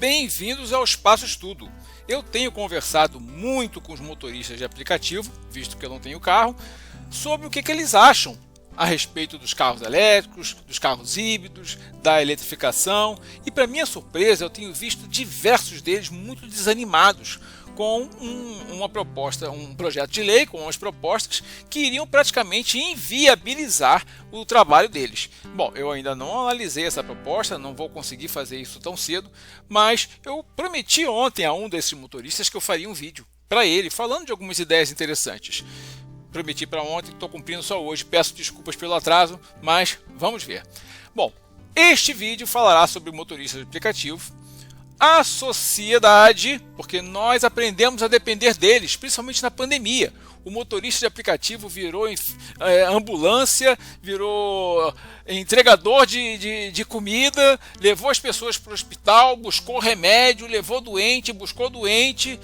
Bem-vindos ao Espaço Estudo. Eu tenho conversado muito com os motoristas de aplicativo, visto que eu não tenho carro, sobre o que eles acham a respeito dos carros elétricos, dos carros híbridos, da eletrificação, e para minha surpresa eu tenho visto diversos deles muito desanimados com um projeto de lei, com umas propostas que iriam praticamente inviabilizar o trabalho deles. Bom, eu ainda não analisei essa proposta, não vou conseguir fazer isso tão cedo, mas eu prometi ontem a um desses motoristas que eu faria um vídeo para ele, falando de algumas ideias interessantes. Prometi para ontem, estou cumprindo só hoje, peço desculpas pelo atraso, mas vamos ver. Bom, este vídeo falará sobre motoristas de aplicativo, a sociedade, porque nós aprendemos a depender deles, principalmente na pandemia. O motorista de aplicativo virou ambulância, virou entregador de comida, levou as pessoas para o hospital, buscou remédio, levou doente, buscou doente.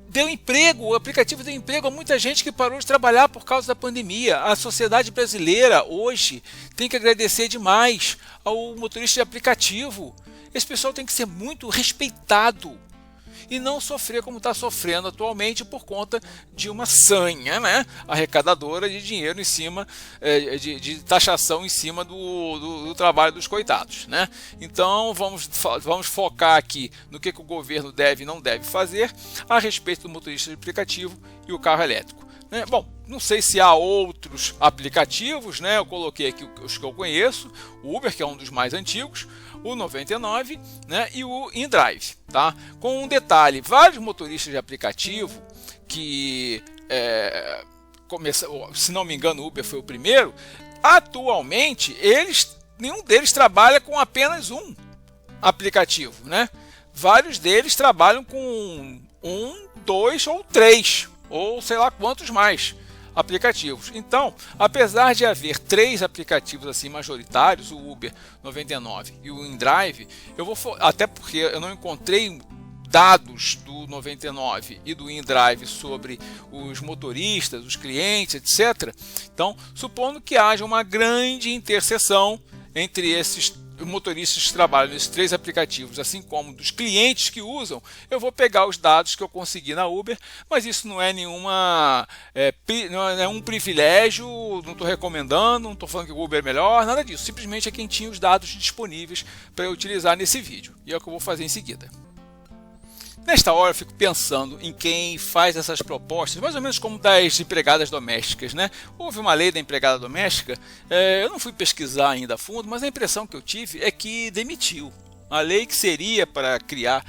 Deu emprego, o aplicativo deu emprego a muita gente que parou de trabalhar por causa da pandemia. A sociedade brasileira hoje tem que agradecer demais ao motorista de aplicativo. Esse pessoal tem que ser muito respeitado e não sofrer como está sofrendo atualmente por conta de uma sanha, né, arrecadadora de dinheiro em cima, de taxação em cima do trabalho dos coitados, né? Então vamos focar aqui no que o governo deve e não deve fazer a respeito do motorista de aplicativo e o carro elétrico. Bom, não sei se há outros aplicativos, né? Eu coloquei aqui os que eu conheço, o Uber, que é um dos mais antigos, o 99, né? E o InDrive, tá? Com um detalhe, vários motoristas de aplicativo que, se não me engano, o Uber foi o primeiro, atualmente nenhum deles trabalha com apenas um aplicativo, né? Vários deles trabalham com um, dois ou três, ou sei lá quantos mais aplicativos. Então, apesar de haver 3 aplicativos assim majoritários, o Uber 99 e o InDrive, até porque eu não encontrei dados do 99 e do InDrive sobre os motoristas, os clientes, etc. Então, supondo que haja uma grande interseção entre esses motoristas que trabalham nesses 3 aplicativos, assim como dos clientes que usam, eu vou pegar os dados que eu consegui na Uber, mas isso não é não é um privilégio, não estou recomendando, não estou falando que o Uber é melhor, nada disso, simplesmente é quem tinha os dados disponíveis para eu utilizar nesse vídeo, e é o que eu vou fazer em seguida. Nesta hora eu fico pensando em quem faz essas propostas, mais ou menos como das empregadas domésticas, né? Houve uma lei da empregada doméstica, eu não fui pesquisar ainda a fundo, mas a impressão que eu tive é que demitiu. A lei que seria para criar,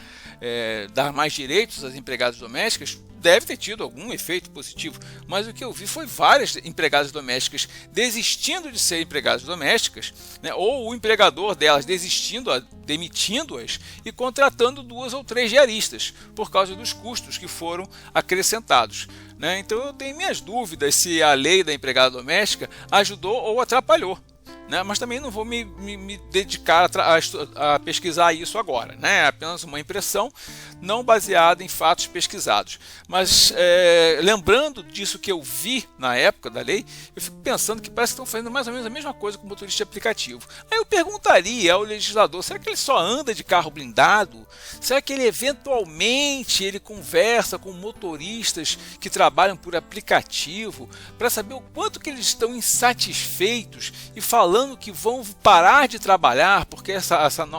dar mais direitos às empregadas domésticas, deve ter tido algum efeito positivo, mas o que eu vi foi várias empregadas domésticas desistindo de ser empregadas domésticas, né, ou o empregador delas demitindo-as e contratando 2 ou 3 diaristas por causa dos custos que foram acrescentados, né? Então eu tenho minhas dúvidas se a lei da empregada doméstica ajudou ou atrapalhou, né? Mas também não vou me dedicar a pesquisar isso agora, né? É apenas uma impressão não baseada em fatos pesquisados. Mas lembrando disso que eu vi na época da lei, eu fico pensando que parece que estão fazendo mais ou menos a mesma coisa com o motorista de aplicativo. Aí eu perguntaria ao legislador, será que ele só anda de carro blindado? Será que ele eventualmente conversa com motoristas que trabalham por aplicativo para saber o quanto que eles estão insatisfeitos e falando que vão parar de trabalhar porque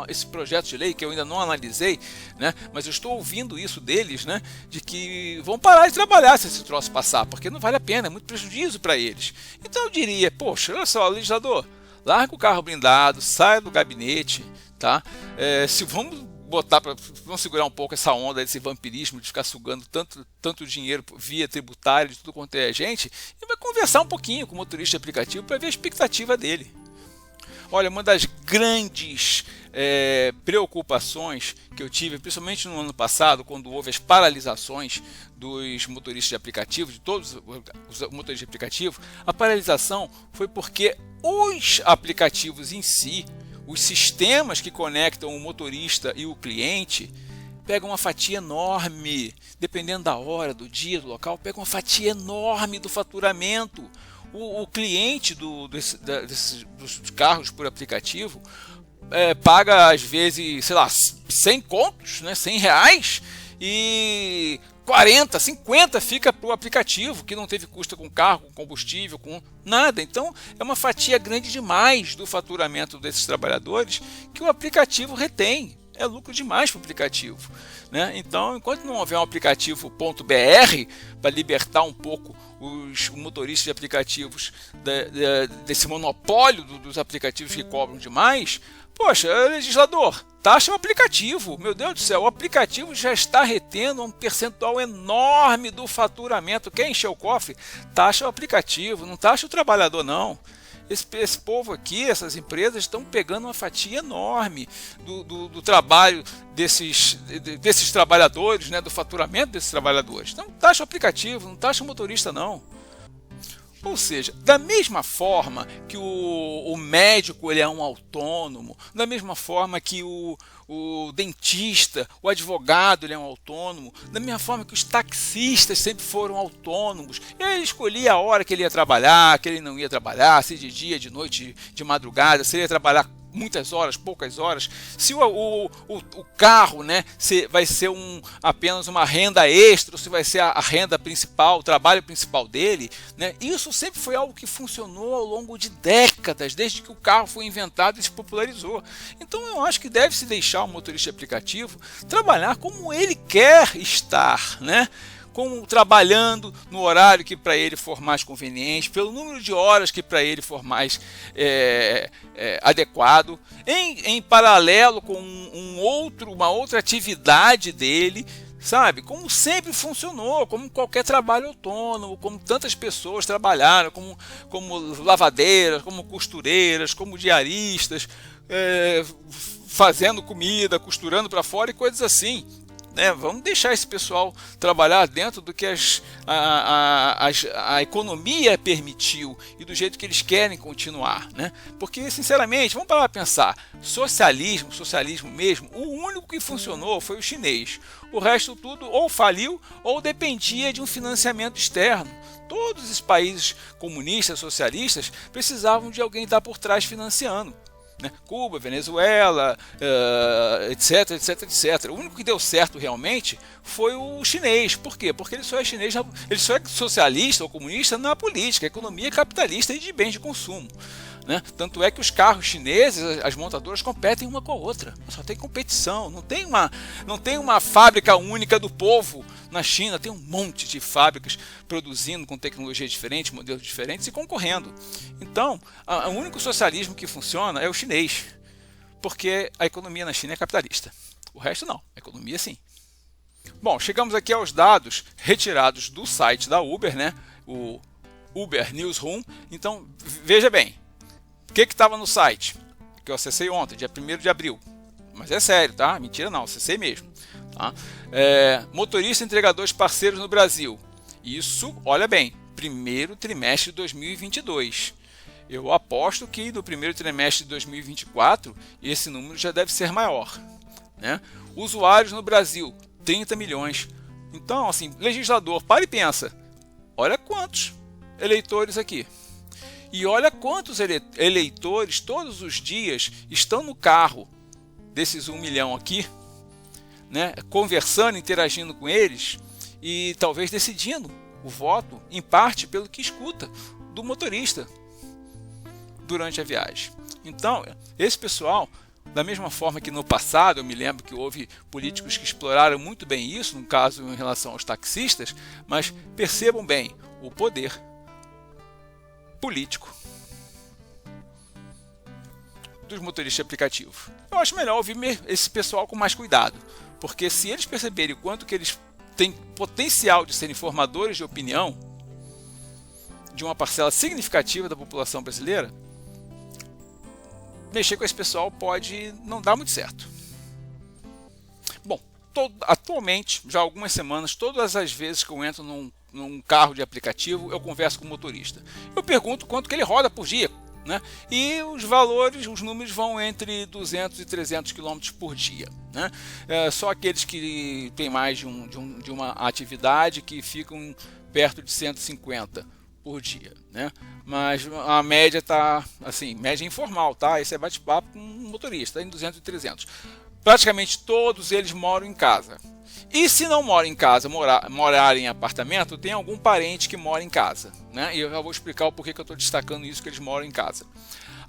esse projeto de lei que eu ainda não analisei, né, mas eu estou ouvindo isso deles, né, de que vão parar de trabalhar se esse troço passar, porque não vale a pena, é muito prejuízo para eles. Então eu diria, poxa, olha só, legislador, larga o carro blindado, saia do gabinete, tá? Vamos segurar um pouco essa onda desse vampirismo de ficar sugando tanto dinheiro via tributária de tudo quanto é gente, e vai conversar um pouquinho com o motorista de aplicativo para ver a expectativa dele. Olha, uma das grandes preocupações que eu tive, principalmente no ano passado, quando houve as paralisações dos motoristas de aplicativo, de todos os motoristas de aplicativo, a paralisação foi porque os aplicativos em si, os sistemas que conectam o motorista e o cliente, pegam uma fatia enorme, dependendo da hora, do dia, do local, pegam uma fatia enorme do faturamento. O cliente dos carros por aplicativo paga às vezes, sei lá, 100 contos, né, 100 reais, e 40, 50 fica para o aplicativo, que não teve custo com carro, com combustível, com nada. Então é uma fatia grande demais do faturamento desses trabalhadores que o aplicativo retém. É lucro demais para o aplicativo, né? Então, enquanto não houver um aplicativo .br para libertar um pouco os motoristas de aplicativos desse monopólio dos aplicativos que cobram demais, poxa, legislador, taxa o aplicativo. Meu Deus do céu, o aplicativo já está retendo um percentual enorme do faturamento. Quer encher o cofre? Taxa o aplicativo, não taxa o trabalhador, não. Esse povo aqui, essas empresas, estão pegando uma fatia enorme do trabalho desses trabalhadores, né, do faturamento desses trabalhadores. Então, taxa o aplicativo, não taxa o motorista, não. Ou seja, da mesma forma que o médico ele é um autônomo, da mesma forma que o dentista, o advogado ele é um autônomo, da mesma forma que os taxistas sempre foram autônomos, ele escolhia a hora que ele ia trabalhar, que ele não ia trabalhar, se de dia, de noite, de madrugada, se ele ia trabalhar muitas horas, poucas horas, se o carro, né, vai ser apenas uma renda extra, ou se vai ser a renda principal, o trabalho principal dele, né, isso sempre foi algo que funcionou ao longo de décadas, desde que o carro foi inventado e se popularizou. Então eu acho que deve-se deixar o motorista de aplicativo trabalhar como ele quer estar, né? Como trabalhando no horário que para ele for mais conveniente, pelo número de horas que para ele for mais adequado, em paralelo com uma outra atividade dele, sabe? Como sempre funcionou, como qualquer trabalho autônomo, como tantas pessoas trabalharam, como lavadeiras, como costureiras, como diaristas, fazendo comida, costurando para fora e coisas assim. Vamos deixar esse pessoal trabalhar dentro do que a economia permitiu e do jeito que eles querem continuar, né? Porque, sinceramente, vamos parar para pensar, socialismo mesmo, o único que funcionou foi o chinês. O resto tudo ou faliu ou dependia de um financiamento externo. Todos os países comunistas, socialistas, precisavam de alguém estar por trás financiando. Cuba, Venezuela, etc, etc, etc. O único que deu certo realmente foi o chinês. Por quê? Porque ele só é chinês, ele só é socialista ou comunista na política, a economia capitalista e de bens de consumo. Tanto é que os carros chineses, as montadoras competem uma com a outra. Só tem competição, não tem uma fábrica única do povo na China, tem um monte de fábricas produzindo com tecnologia diferente, modelos diferentes e concorrendo. Então, o único socialismo que funciona é o chinês, porque a economia na China é capitalista. O resto não, a economia sim. Bom, chegamos aqui aos dados retirados do site da Uber, né? O Uber Newsroom. Então, veja bem, o que estava no site? Que eu acessei ontem, dia 1º de abril. Mas é sério, tá? Mentira não, acessei mesmo. Tá? Motorista e entregadores parceiros no Brasil. Isso, olha bem, primeiro trimestre de 2022. Eu aposto que no primeiro trimestre de 2024 esse número já deve ser maior, né? Usuários no Brasil, 30 milhões. Então, assim, legislador, para e pensa. Olha quantos eleitores aqui. E olha quantos eleitores todos os dias estão no carro desses 1 milhão aqui, né, conversando, interagindo com eles e talvez decidindo o voto, em parte, pelo que escuta do motorista durante a viagem. Então, esse pessoal, da mesma forma que no passado, eu me lembro que houve políticos que exploraram muito bem isso, no caso em relação aos taxistas, mas percebam bem, o poder político dos motoristas de aplicativo. Eu acho melhor ouvir esse pessoal com mais cuidado, porque se eles perceberem o quanto que eles têm potencial de serem formadores de opinião de uma parcela significativa da população brasileira, mexer com esse pessoal pode não dar muito certo. Bom, atualmente, já há algumas semanas, todas as vezes que eu entro num carro de aplicativo, eu converso com o motorista. Eu pergunto quanto que ele roda por dia, né? E os valores, os números vão entre 200 e 300 km por dia, né? Só aqueles que têm mais de uma atividade que ficam perto de 150. por dia, né? Mas a média está assim, média informal, tá? Esse é bate-papo com um motorista, em 200 e 300. Praticamente todos eles moram em casa. E se não moram em casa, morar em apartamento, tem algum parente que mora em casa, né? E eu já vou explicar o porquê que eu estou destacando isso, que eles moram em casa.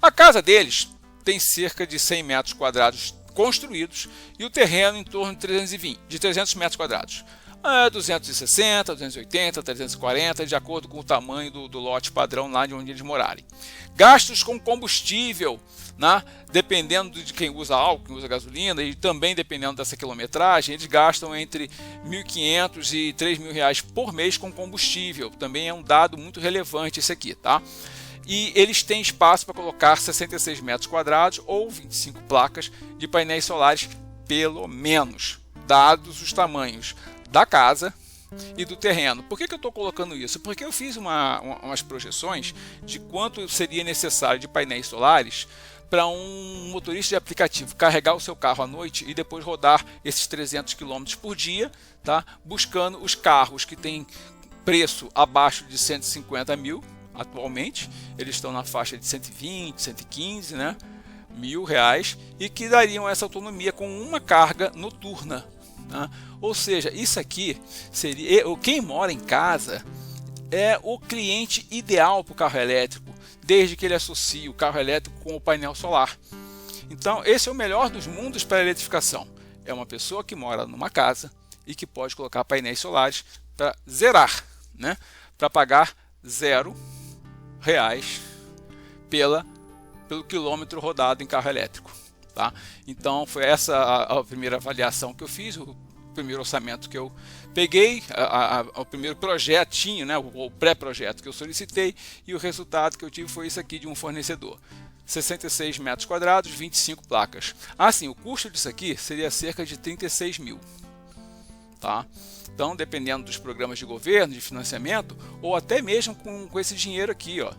A casa deles tem cerca de 100 metros quadrados construídos e o terreno em torno de 300 metros quadrados. 260, 280, 340, de acordo com o tamanho do lote padrão lá de onde eles morarem. Gastos com combustível, né? Dependendo de quem usa álcool, quem usa gasolina, e também dependendo dessa quilometragem, eles gastam entre R$ 1.500 e R$ 3.000 por mês com combustível. Também é um dado muito relevante esse aqui, tá? E eles têm espaço para colocar 66 metros quadrados ou 25 placas de painéis solares, pelo menos, dados os tamanhos da casa e do terreno. Por que eu estou colocando isso? Porque eu fiz umas projeções de quanto seria necessário de painéis solares para um motorista de aplicativo carregar o seu carro à noite e depois rodar esses 300 km por dia, tá? Buscando os carros que têm preço abaixo de 150 mil. Atualmente eles estão na faixa de 120, 115, né? R$ 1.000, e que dariam essa autonomia com uma carga noturna. Tá? Ou seja, isso aqui seria, quem mora em casa é o cliente ideal para o carro elétrico, desde que ele associe o carro elétrico com o painel solar. Então esse é o melhor dos mundos para a eletrificação. É uma pessoa que mora numa casa e que pode colocar painéis solares para zerar, né? Para pagar R$ 0 pelo quilômetro rodado em carro elétrico. Tá? Então foi essa a primeira avaliação que eu fiz, o primeiro orçamento que eu peguei, o primeiro projetinho, né, o pré-projeto que eu solicitei, e o resultado que eu tive foi isso aqui de um fornecedor. 66 metros quadrados, 25 placas. Assim, o custo disso aqui seria cerca de 36 mil. Tá? Então, dependendo dos programas de governo, de financiamento, ou até mesmo com esse dinheiro aqui, ó,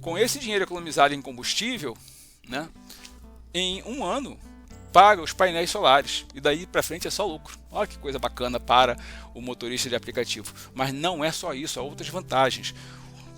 com esse dinheiro economizado em combustível, né, em um ano paga os painéis solares e daí para frente é só lucro. Olha que coisa bacana para o motorista de aplicativo. Mas não é só isso, há outras vantagens.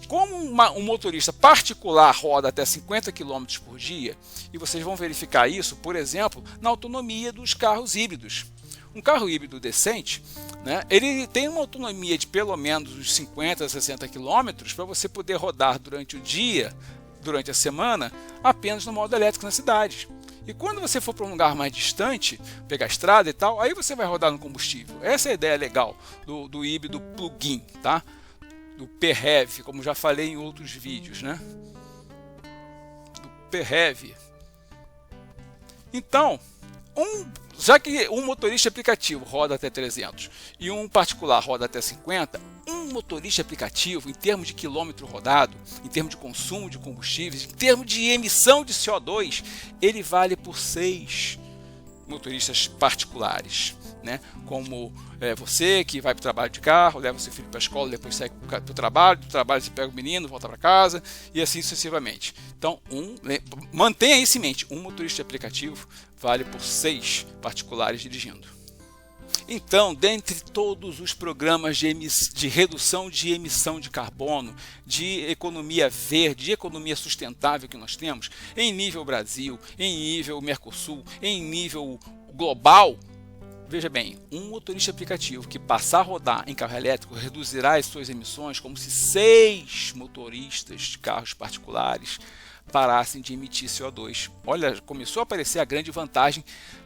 Como um motorista particular roda até 50 km por dia, e vocês vão verificar isso, por exemplo, na autonomia dos carros híbridos. Um carro híbrido decente, né, ele tem uma autonomia de pelo menos uns 50 a 60 km para você poder rodar durante o dia, durante a semana, apenas no modo elétrico na cidade. E quando você for para um lugar mais distante, pegar a estrada e tal, aí você vai rodar no combustível. Essa é a ideia legal do híbrido plug-in, tá? Do PHEV, como já falei em outros vídeos, né? Do PHEV. Então, já que um motorista aplicativo roda até 300 e um particular roda até 50, um motorista aplicativo, em termos de quilômetro rodado, em termos de consumo de combustíveis, em termos de emissão de CO2, ele vale por 6 motoristas particulares, né? Como você que vai para o trabalho de carro, leva seu filho para a escola, depois segue para o trabalho, do trabalho você pega o menino, volta para casa e assim sucessivamente. Então, mantenha isso em mente, um motorista de aplicativo vale por 6 particulares dirigindo. Então, dentre todos os programas de redução de emissão de carbono, de economia verde, de economia sustentável que nós temos, em nível Brasil, em nível Mercosul, em nível global, veja bem, um motorista aplicativo que passar a rodar em carro elétrico reduzirá as suas emissões como se 6 motoristas de carros particulares parassem de emitir CO2. Olha, começou a aparecer a grande vantagem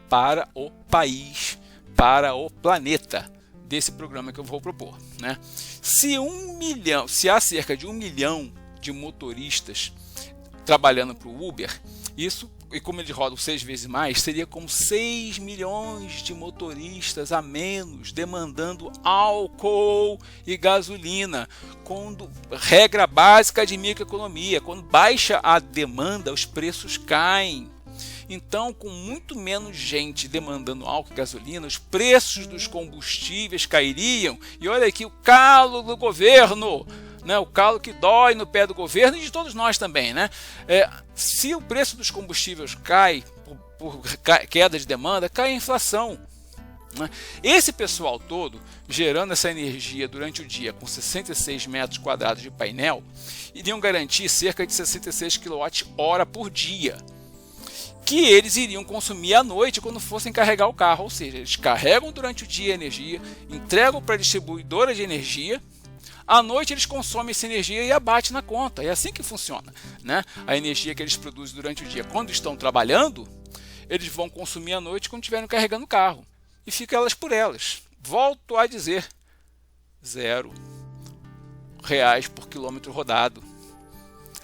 para o país, para o planeta desse programa que eu vou propor, né? Se há cerca de 1 milhão de motoristas trabalhando para o Uber, isso, e como eles rodam 6 vezes mais, seria como 6 milhões de motoristas a menos demandando álcool e gasolina. Regra básica de microeconomia, quando baixa a demanda, os preços caem. Então, com muito menos gente demandando álcool e gasolina, os preços dos combustíveis cairiam. E olha aqui o calo do governo, né? O calo que dói no pé do governo e de todos nós também, né? Se o preço dos combustíveis cai por queda de demanda, cai a inflação, né? Esse pessoal todo, gerando essa energia durante o dia com 66 metros quadrados de painel, iriam garantir cerca de 66 kWh por dia, que eles iriam consumir à noite quando fossem carregar o carro. Ou seja, eles carregam durante o dia a energia, entregam para a distribuidora de energia, à noite eles consomem essa energia e abate na conta. É assim que funciona, né? A energia que eles produzem durante o dia, quando estão trabalhando, eles vão consumir à noite quando estiverem carregando o carro. E fica elas por elas. Volto a dizer, R$0 por quilômetro rodado.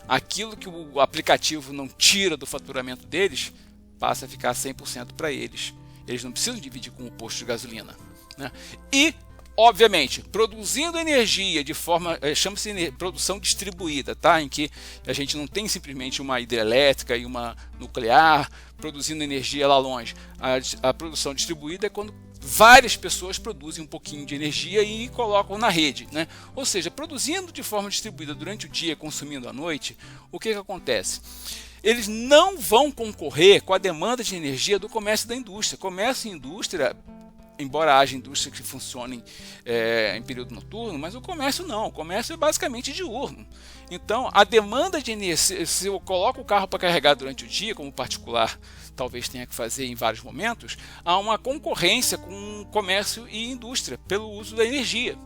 Aquilo que o aplicativo não tira do faturamento deles, passa a ficar 100% para eles. Eles não precisam dividir com o posto de gasolina, né? E, obviamente, produzindo energia de forma, chama-se produção distribuída, tá? Em que a gente não tem simplesmente uma hidrelétrica e uma nuclear produzindo energia lá longe. A produção distribuída é quando várias pessoas produzem um pouquinho de energia e colocam na rede, né? Ou seja, produzindo de forma distribuída durante o dia, consumindo à noite, o que acontece? Eles não vão concorrer com a demanda de energia do comércio e da indústria. Comércio e indústria, embora haja indústrias que funcionem em período noturno, mas o comércio não, o comércio é basicamente diurno. Então, a demanda de energia, se eu coloco o carro para carregar durante o dia, como particular talvez tenha que fazer em vários momentos, há uma concorrência com comércio e indústria pelo uso da energia.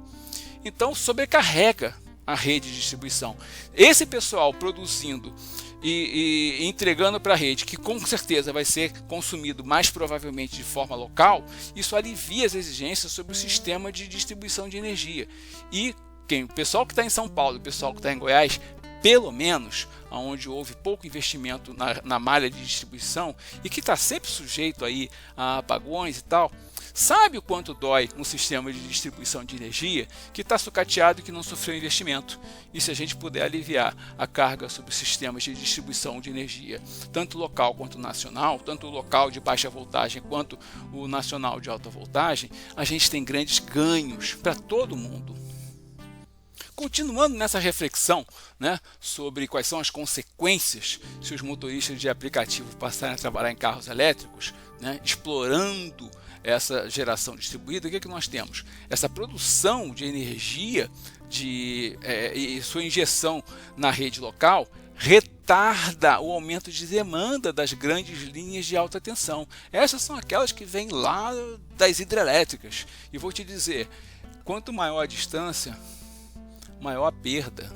Então, sobrecarrega a rede de distribuição. Esse pessoal produzindo e entregando para a rede, que com certeza vai ser consumido mais provavelmente de forma local, isso alivia as exigências sobre o sistema de distribuição de energia. E o pessoal que está em São Paulo, o pessoal que está em Goiás, pelo menos onde houve pouco investimento na malha de distribuição e que está sempre sujeito aí a apagões e tal, sabe o quanto dói um sistema de distribuição de energia que está sucateado e que não sofreu investimento. E se a gente puder aliviar a carga sobre os sistemas de distribuição de energia, tanto local quanto nacional, tanto o local de baixa voltagem quanto o nacional de alta voltagem, a gente tem grandes ganhos para todo mundo. Continuando nessa reflexão, né, sobre quais são as consequências se os motoristas de aplicativo passarem a trabalhar em carros elétricos, né, explorando essa geração distribuída, o que é que nós temos? Essa produção de energia e sua injeção na rede local retarda o aumento de demanda das grandes linhas de alta tensão. Essas são aquelas que vêm lá das hidrelétricas. E vou te dizer, quanto maior a distância, maior a perda.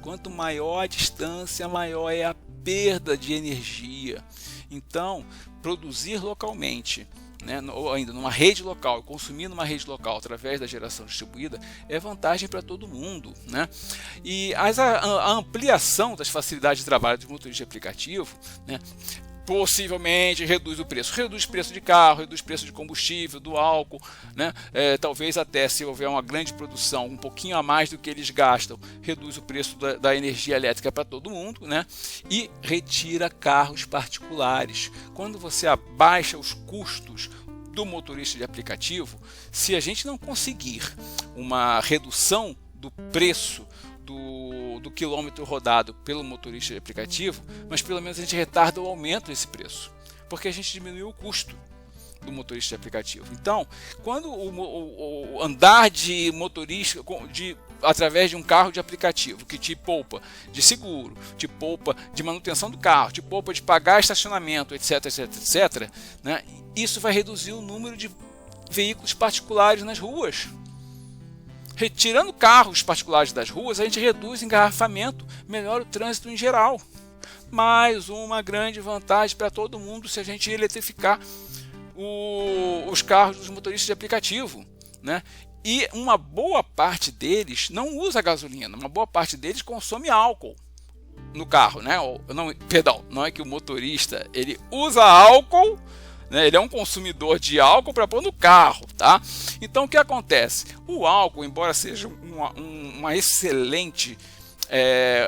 Quanto maior a distância, maior é a perda de energia. Então, produzir localmente, né, ou ainda numa rede local, consumir numa rede local através da geração distribuída, é vantagem para todo mundo, né? E a ampliação das facilidades de trabalho dos motoristas de aplicativo, né, possivelmente reduz o preço de carro, reduz o preço de combustível, do álcool, né? Talvez até, se houver uma grande produção, um pouquinho a mais do que eles gastam, reduz o preço da energia elétrica para todo mundo, né? E retira carros particulares. Quando você abaixa os custos do motorista de aplicativo, se a gente não conseguir uma redução do preço do quilômetro rodado pelo motorista de aplicativo, mas pelo menos a gente retarda o aumento desse preço, porque a gente diminuiu o custo do motorista de aplicativo. Então, quando o andar de motorista através de um carro de aplicativo que te poupa de seguro, te poupa de manutenção do carro, te poupa de pagar estacionamento, etc, etc, etc, né, isso vai reduzir o número de veículos particulares nas ruas. Retirando carros particulares das ruas, a gente reduz o engarrafamento, melhora o trânsito em geral. Mais uma grande vantagem para todo mundo se a gente eletrificar os carros dos motoristas de aplicativo, né? E uma boa parte deles não usa gasolina, uma boa parte deles consome álcool no carro, né? Não é que o motorista ele usa álcool, né? Ele é um consumidor de álcool para pôr no carro, tá? Então o que acontece? O álcool, embora seja uma excelente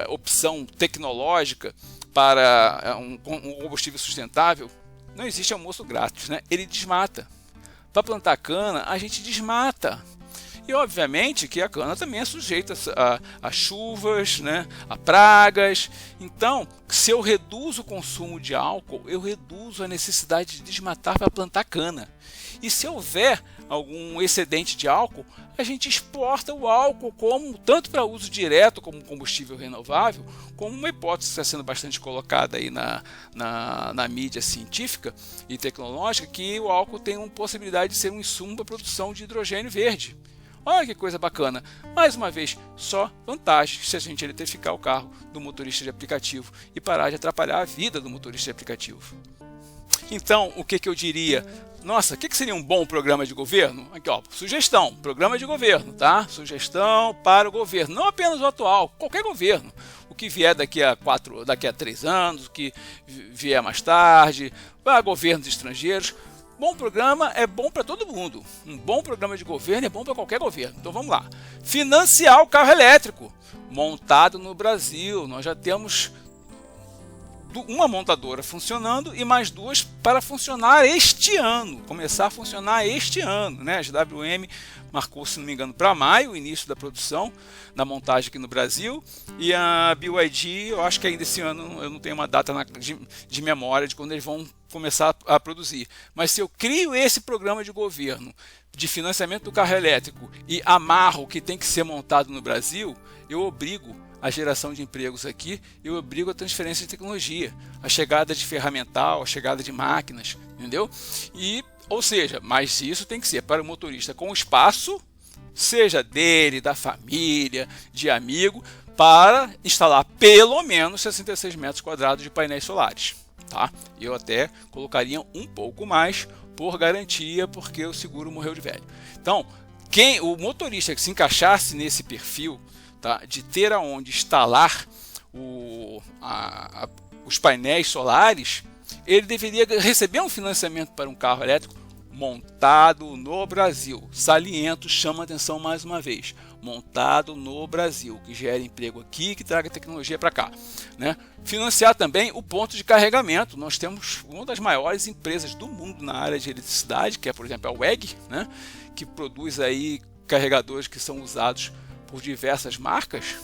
opção tecnológica para um combustível sustentável, não existe almoço grátis, né? Ele desmata. Para plantar cana, a gente desmata. E obviamente que a cana também é sujeita a chuvas, né, a pragas. Então, se eu reduzo o consumo de álcool, eu reduzo a necessidade de desmatar para plantar cana. E se houver algum excedente de álcool, a gente exporta o álcool tanto para uso direto como combustível renovável, como uma hipótese que está sendo bastante colocada aí na mídia científica e tecnológica, que o álcool tem uma possibilidade de ser um insumo para a produção de hidrogênio verde. Olha que coisa bacana. Mais uma vez, só vantagem se a gente eletrificar o carro do motorista de aplicativo e parar de atrapalhar a vida do motorista de aplicativo. Então, o que eu diria? Nossa, o que seria um bom programa de governo? Aqui, ó, sugestão, programa de governo, tá? Sugestão para o governo, não apenas o atual, qualquer governo. O que vier daqui a 3 anos, o que vier mais tarde, para governos estrangeiros. Bom programa é bom para todo mundo. Um bom programa de governo é bom para qualquer governo. Então vamos lá. Financiar o carro elétrico montado no Brasil. Nós já temos uma montadora funcionando e mais 2 para funcionar este ano, começar a funcionar este ano, né? A GWM marcou, se não me engano, para maio o início da produção, da montagem aqui no Brasil, e a BYD, eu acho que ainda esse ano, eu não tenho uma data de memória de quando eles vão começar a produzir. Mas se eu crio esse programa de governo de financiamento do carro elétrico e amarro o que tem que ser montado no Brasil, eu obrigo a geração de empregos aqui, eu obrigo a transferência de tecnologia, a chegada de ferramental, a chegada de máquinas, entendeu? Ou seja, mas isso tem que ser para o motorista com espaço, seja dele, da família, de amigo, para instalar pelo menos 66 metros quadrados de painéis solares. Tá? Eu até colocaria um pouco mais por garantia, porque o seguro morreu de velho. Então, o motorista que se encaixasse nesse perfil, tá, de ter aonde instalar os painéis solares, ele deveria receber um financiamento para um carro elétrico montado no Brasil. Saliento, chama atenção mais uma vez, montado no Brasil, que gere emprego aqui, que traga tecnologia para cá, né? Financiar também o ponto de carregamento. Nós temos uma das maiores empresas do mundo na área de eletricidade, que é, por exemplo, a WEG, né? Que produz aí carregadores que são usados por diversas marcas.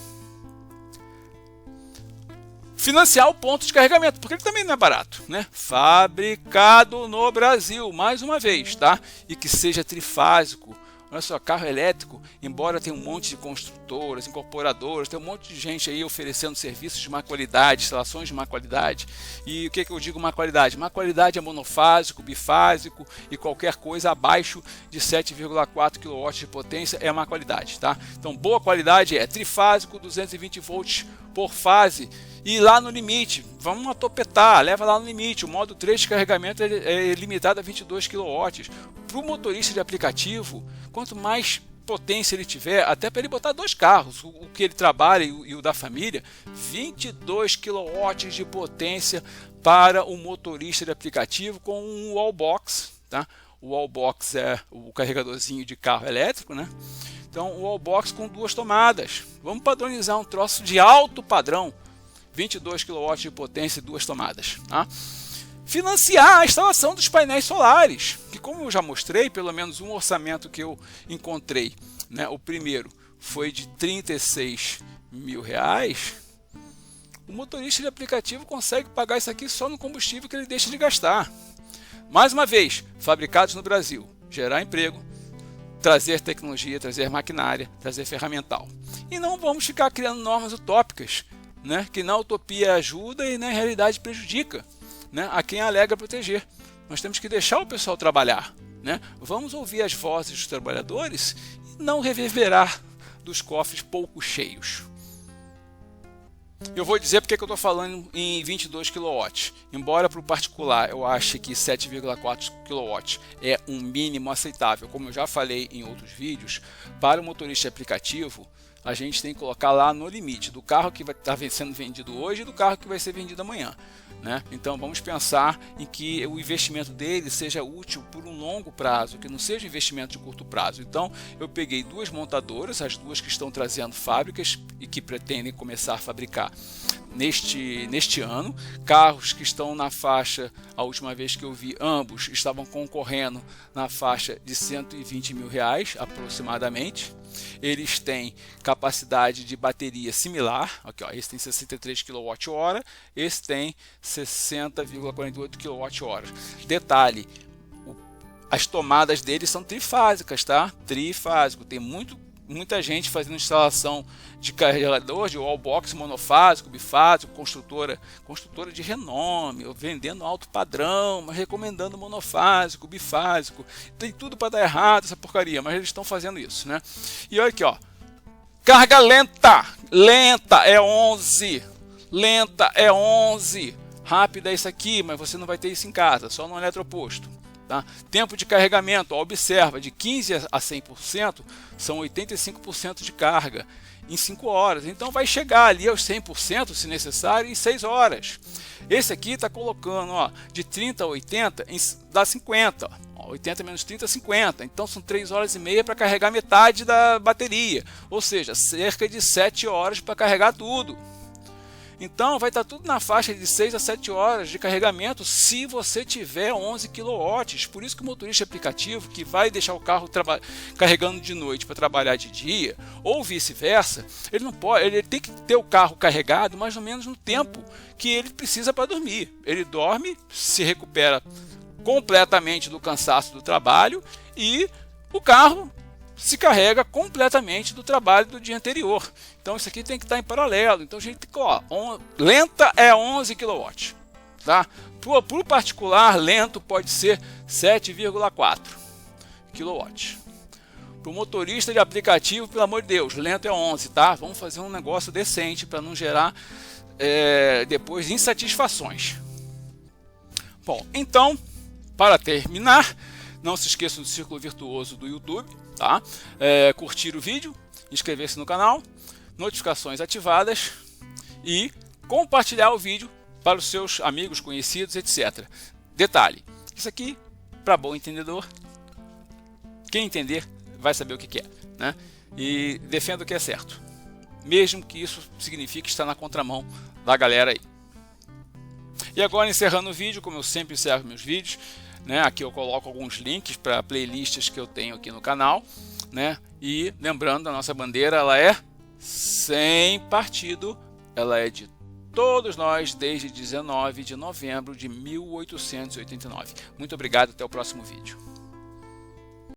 Financiar o ponto de carregamento, porque ele também não é barato, né? Fabricado no Brasil, mais uma vez, tá? E que seja trifásico. Olha só, carro elétrico, embora tenha um monte de construtoras, incorporadoras, tem um monte de gente aí oferecendo serviços de má qualidade, instalações de má qualidade. E o que eu digo má qualidade? Má qualidade é monofásico, bifásico e qualquer coisa abaixo de 7,4 kW de potência é má qualidade, tá? Então, boa qualidade é trifásico, 220 volts por fase. E lá no limite, vamos atopetar, leva lá no limite. O modo 3 de carregamento é limitado a 22 kW. Para o motorista de aplicativo, quanto mais potência ele tiver, até para ele botar 2 carros, o que ele trabalha e o da família, 22 kW de potência para o motorista de aplicativo com um wallbox, tá? O wallbox é o carregadorzinho de carro elétrico, né? Então, o wallbox com 2 tomadas. Vamos padronizar um troço de alto padrão. 22 kW de potência e 2 tomadas. Tá? Financiar a instalação dos painéis solares, que, como eu já mostrei, pelo menos um orçamento que eu encontrei, né, o primeiro foi de R$36 mil. O motorista de aplicativo consegue pagar isso aqui só no combustível que ele deixa de gastar. Mais uma vez, fabricados no Brasil, gerar emprego, trazer tecnologia, trazer maquinária, trazer ferramental. E não vamos ficar criando normas utópicas, né, que na utopia ajuda e na realidade prejudica, né, a quem alega proteger. Nós temos que deixar o pessoal trabalhar, né? Vamos ouvir as vozes dos trabalhadores e não reverberar dos cofres pouco cheios. Eu vou dizer porque que eu estou falando em 22 kW. Embora para o particular eu ache que 7,4 kW é um mínimo aceitável, como eu já falei em outros vídeos, para o motorista de aplicativo, a gente tem que colocar lá no limite do carro que vai estar sendo vendido hoje e do carro que vai ser vendido amanhã, né? Então vamos pensar em que o investimento dele seja útil por um longo prazo, que não seja investimento de curto prazo. Então eu peguei 2 montadoras, as 2 que estão trazendo fábricas e que pretendem começar a fabricar neste ano. Carros que estão na faixa, a última vez que eu vi, ambos estavam concorrendo na faixa de R$120 mil aproximadamente. Eles têm capacidade de bateria similar, aqui, ó, esse tem 63 kWh, esse tem 60,48 kWh. Detalhe, as tomadas deles são trifásicas, tá? Trifásico, tem muita gente fazendo instalação de carregador de wallbox monofásico, bifásico, construtora de renome, vendendo alto padrão, mas recomendando monofásico, bifásico. Tem tudo para dar errado essa porcaria, mas eles estão fazendo isso, né? E olha aqui, ó, carga lenta é 11, lenta é 11, rápida é isso aqui, mas você não vai ter isso em casa, só no eletroposto. Tá? Tempo de carregamento, ó, observa, de 15% a 100% são 85% de carga em 5 horas. Então vai chegar ali aos 100%, se necessário, em 6 horas. Esse aqui está colocando, ó, de 30 a 80, dá 50. Ó, 80 menos 30, 50. Então são 3 horas e meia para carregar metade da bateria. Ou seja, cerca de 7 horas para carregar tudo. Então vai estar tudo na faixa de 6 a 7 horas de carregamento se você tiver 11 kW. Por isso que o motorista aplicativo que vai deixar o carro carregando de noite para trabalhar de dia, ou vice-versa, ele não pode, ele tem que ter o carro carregado mais ou menos no tempo que ele precisa para dormir. Ele dorme, se recupera completamente do cansaço do trabalho e o carro se carrega completamente do trabalho do dia anterior. Então isso aqui tem que estar em paralelo. Então a gente tem que, ó, lenta é 11 kW, tá? Para o particular, lento pode ser 7,4 kW. Para o motorista de aplicativo, pelo amor de Deus, lento é 11, tá? Vamos fazer um negócio decente para não gerar depois insatisfações. Bom, então, para terminar, não se esqueçam do Círculo Virtuoso do YouTube, tá? Curtir o vídeo, inscrever-se no canal, notificações ativadas e compartilhar o vídeo para os seus amigos, conhecidos, etc. Detalhe, isso aqui, para bom entendedor, quem entender vai saber o que é, né? E defenda o que é certo, mesmo que isso signifique estar na contramão da galera aí. E agora, encerrando o vídeo, como eu sempre encerro meus vídeos, né, aqui eu coloco alguns links para playlists que eu tenho aqui no canal, né? E lembrando, a nossa bandeira, ela é sem partido, ela é de todos nós desde 19 de novembro de 1889. Muito obrigado, até o próximo vídeo.